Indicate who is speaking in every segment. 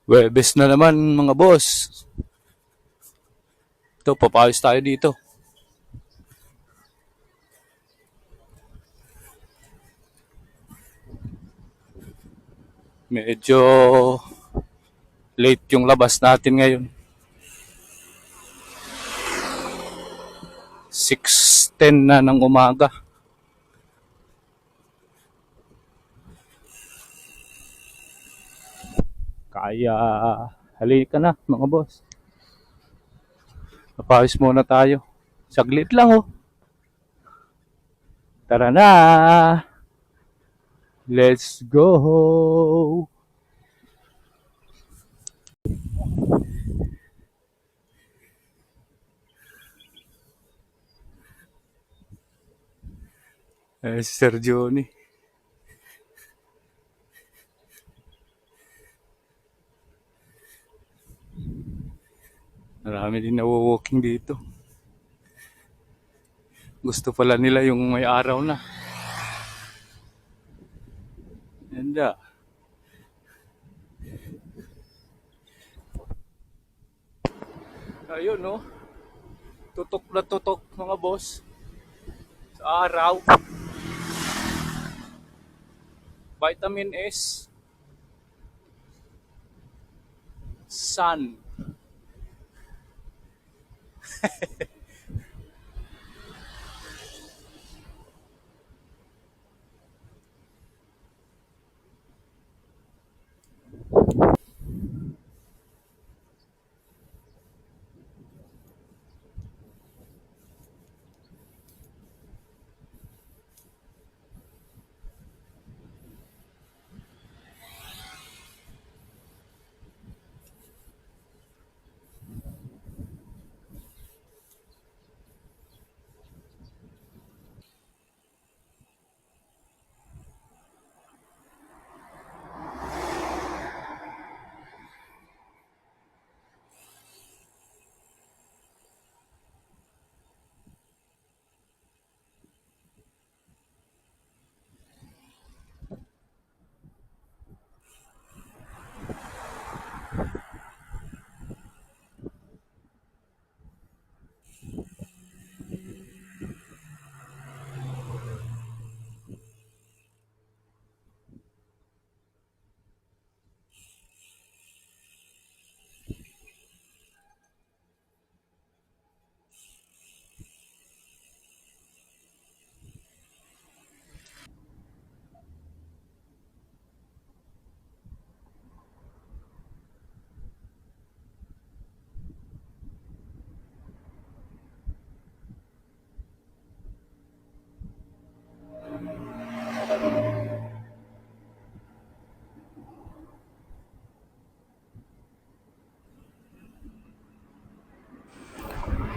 Speaker 1: Webes na naman mga boss. Ito, papayos tayo dito. Medyo late yung labas natin ngayon. 6:10 na ng umaga. Kaya halika na mga boss. Papayos muna tayo. Saglit lang oh. Tara na. Let's go. Si Sir Johnny. Marami din na-walking dito. Gusto pala nila yung may araw na. Ganda. Ayun no. Tutok na tutok mga boss. Sa araw. Vitamin S. Sun.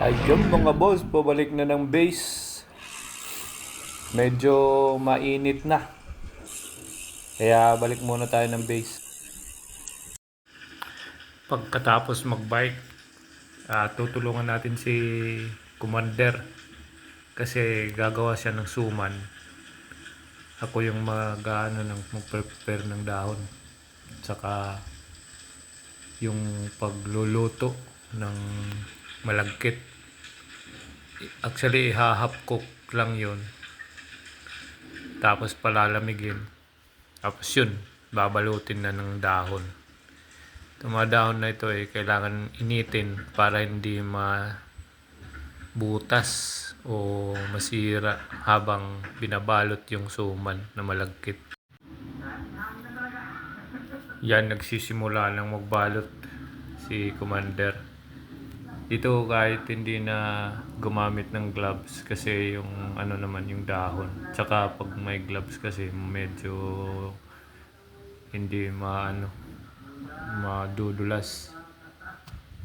Speaker 1: Ayun mga boss, pabalik na ng base. Medyo mainit na. Kaya balik muna tayo ng base. Pagkatapos magbike, tutulungan natin si Commander kasi gagawa siya ng suman. Ako yung mag-prepare ng dahon. Saka yung pagluluto ng malagkit. Actually, half cook lang yun. Tapos palalamigin. Tapos yun, babalutin na ng dahon. Itong mga dahon na ito kailangan initin para hindi mabutas o masira habang binabalot yung suman na malagkit. Yan, nagsisimula ng magbalot si Commander. Dito kahit hindi na gumamit ng gloves kasi yung yung dahon. Tsaka pag may gloves kasi medyo hindi madudulas.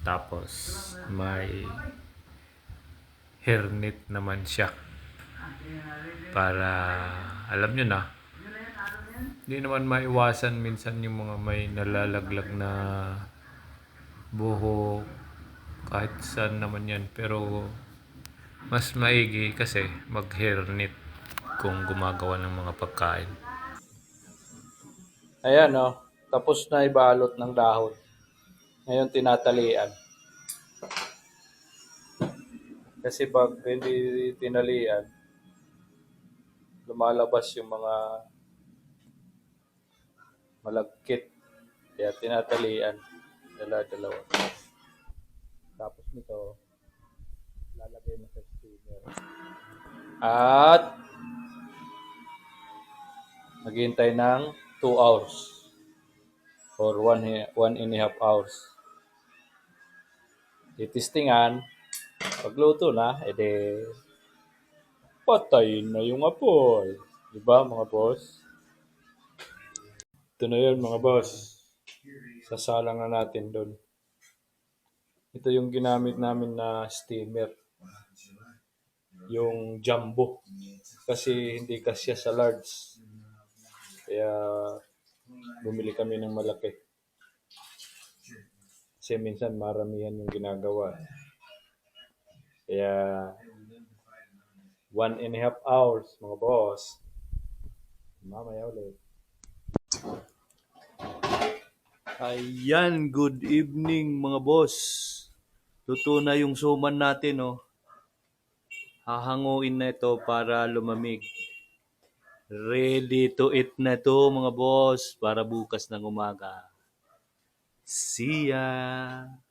Speaker 1: Tapos may hairnet naman siya. Para alam nyo na, hindi naman maiwasan minsan yung mga may nalalaglag na buhok kahit saan naman yan, pero mas maigi kasi mag hairnet kung gumagawa ng mga pagkain. Ayan tapos na ibalot ng dahon. Ngayon tinatalian. Kasi pag hindi tinalian, lumalabas yung mga malagkit. Kaya tinatalian. Dala-dalawa. Tapos nito, lalagay mo sa steamer. At maghintay ng 2 hours or 1.5 hours. Titistingan, pagluto na, edi patayin na yung apoy. Diba mga boss? Ito na yun mga boss. Sasalang na natin doon. Ito yung ginamit namin na steamer. Yung jumbo. Kasi hindi kasya sa large. Kaya bumili kami ng malaki. Kasi minsan maramihan yung ginagawa. Kaya 1.5 hours mga boss. Mamaya ulit. Ayan, good evening mga boss. Luto na yung suman natin, oh. Hahanguin na ito para lumamig. Ready to eat na to mga boss para bukas ng umaga. See ya!